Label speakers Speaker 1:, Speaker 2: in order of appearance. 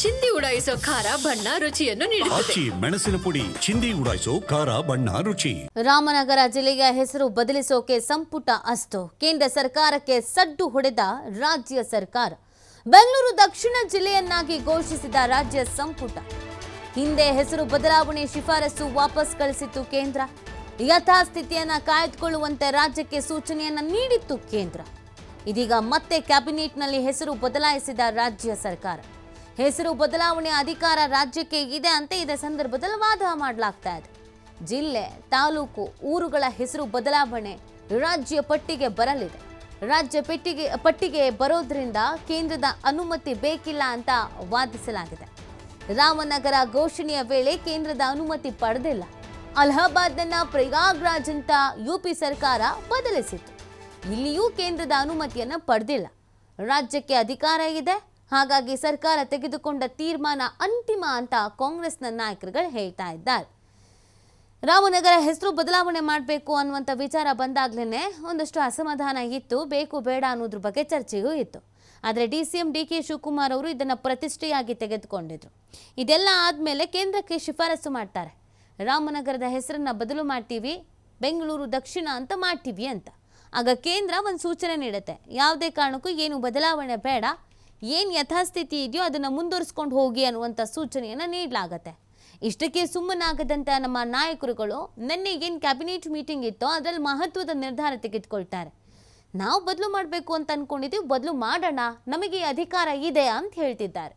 Speaker 1: ಚಿಂದಿ ಉಡಾಯಿಸೋ ಖಾರ ಬಣ್ಣ ರುಚಿಯನ್ನು ನೀಡುತ್ತದೆ.
Speaker 2: ಮೆಣಸಿನ ಪುಡಿ ಚಿಂದಿ ಉಡಾಯಿಸೋ ಖಾರ ಬಣ್ಣ ರುಚಿ.
Speaker 3: ರಾಮನಗರ ಜಿಲ್ಲೆಯ ಹೆಸರು ಬದಲಿಸೋಕೆ ಸಂಪುಟ ಅಸ್ತು. ಕೇಂದ್ರ ಸರ್ಕಾರಕ್ಕೆ ಸಡ್ಡು ಹೊಡೆದ ರಾಜ್ಯ ಸರ್ಕಾರ. ಬೆಂಗಳೂರು ದಕ್ಷಿಣ ಜಿಲ್ಲೆಯನ್ನಾಗಿ ಘೋಷಿಸಿದ ರಾಜ್ಯ ಸಂಪುಟ. ಹಿಂದೆ ಹೆಸರು ಬದಲಾವಣೆ ಶಿಫಾರಸು ವಾಪಸ್ ಕಳಿಸಿತ್ತು ಕೇಂದ್ರ. ಯಥಾಸ್ಥಿತಿಯನ್ನ ಕಾಯ್ದುಕೊಳ್ಳುವಂತೆ ರಾಜ್ಯಕ್ಕೆ ಸೂಚನೆಯನ್ನ ನೀಡಿತ್ತು ಕೇಂದ್ರ. ಇದೀಗ ಮತ್ತೆ ಕ್ಯಾಬಿನೆಟ್ನಲ್ಲಿ ಹೆಸರು ಬದಲಾಯಿಸಿದ ರಾಜ್ಯ ಸರ್ಕಾರ. ಹೆಸರು ಬದಲಾವಣೆ ಅಧಿಕಾರ ರಾಜ್ಯಕ್ಕೆ ಇದೆ ಅಂತ ಇದೇ ಸಂದರ್ಭದಲ್ಲಿ ವಾದ ಮಾಡಲಾಗ್ತಾ ಇದೆ. ಜಿಲ್ಲೆ, ತಾಲೂಕು, ಊರುಗಳ ಹೆಸರು ಬದಲಾವಣೆ ರಾಜ್ಯ ಪಟ್ಟಿಗೆ ಬರಲಿದೆ. ರಾಜ್ಯ ಪಟ್ಟಿಗೆ ಬರೋದ್ರಿಂದ ಕೇಂದ್ರದ ಅನುಮತಿ ಬೇಕಿಲ್ಲ ಅಂತ ವಾದಿಸಲಾಗಿದೆ. ರಾಮನಗರ ಘೋಷಣೆಯ ವೇಳೆ ಕೇಂದ್ರದ ಅನುಮತಿ ಪಡೆದಿಲ್ಲ. ಅಲಹಾಬಾದ್ನ ಪ್ರಯಾಗ್ರಾಜ್ ಅಂತ ಯುಪಿ ಸರ್ಕಾರ ಬದಲಿಸಿತ್ತು. ಇಲ್ಲಿಯೂ ಕೇಂದ್ರದ ಅನುಮತಿಯನ್ನು ಪಡೆದಿಲ್ಲ. ರಾಜ್ಯಕ್ಕೆ ಅಧಿಕಾರ ಇದೆ, ಹಾಗಾಗಿ ಸರ್ಕಾರ ತೆಗೆದುಕೊಂಡ ತೀರ್ಮಾನ ಅಂತಿಮ ಅಂತ ಕಾಂಗ್ರೆಸ್ನ ನಾಯಕರುಗಳು ಹೇಳ್ತಾ ಇದ್ದಾರೆ. ರಾಮನಗರ ಹೆಸರು ಬದಲಾವಣೆ ಮಾಡಬೇಕು ಅನ್ನುವಂಥ ವಿಚಾರ ಬಂದಾಗ್ಲೇ ಒಂದಷ್ಟು ಅಸಮಾಧಾನ ಇತ್ತು. ಬೇಕು ಬೇಡ ಅನ್ನೋದ್ರ ಬಗ್ಗೆ ಚರ್ಚೆಯೂ ಇತ್ತು. ಆದರೆ DCM DK ಶಿವಕುಮಾರ್ ಅವರು ಇದನ್ನು ಪ್ರತಿಷ್ಠೆಯಾಗಿ ತೆಗೆದುಕೊಂಡಿದ್ರು. ಇದೆಲ್ಲ ಆದಮೇಲೆ ಕೇಂದ್ರಕ್ಕೆ ಶಿಫಾರಸು ಮಾಡ್ತಾರೆ. ರಾಮನಗರದ ಹೆಸರನ್ನು ಬದಲು ಮಾಡ್ತೀವಿ, ಬೆಂಗಳೂರು ದಕ್ಷಿಣ ಅಂತ ಮಾಡ್ತೀವಿ ಅಂತ. ಆಗ ಕೇಂದ್ರ ಒಂದು ಸೂಚನೆ ನೀಡುತ್ತೆ. ಯಾವುದೇ ಕಾರಣಕ್ಕೂ ಏನು ಬದಲಾವಣೆ ಬೇಡ, ಏನು ಯಥಾಸ್ಥಿತಿ ಇದೆಯೋ ಅದನ್ನು ಮುಂದುವರಿಸ್ಕೊಂಡು ಹೋಗಿ ಅನ್ನುವಂಥ ಸೂಚನೆಯನ್ನು ನೀಡಲಾಗತ್ತೆ. ಇಷ್ಟಕ್ಕೆ ಸುಮ್ಮನಾಗದಂಥ ನಮ್ಮ ನಾಯಕರುಗಳು ನಿನ್ನೆ ಏನು ಕ್ಯಾಬಿನೆಟ್ ಮೀಟಿಂಗ್ ಇತ್ತೋ ಅದರಲ್ಲಿ ಮಹತ್ವದ ನಿರ್ಧಾರ ತೆಗೆದುಕೊಳ್ತಾರೆ. ನಾವು ಬದಲು ಮಾಡಬೇಕು ಅಂತ ಅಂದ್ಕೊಂಡಿದ್ದೀವಿ, ಬದಲು ಮಾಡೋಣ, ನಮಗೆ ಅಧಿಕಾರ ಇದೆ ಅಂತ ಹೇಳ್ತಿದ್ದಾರೆ.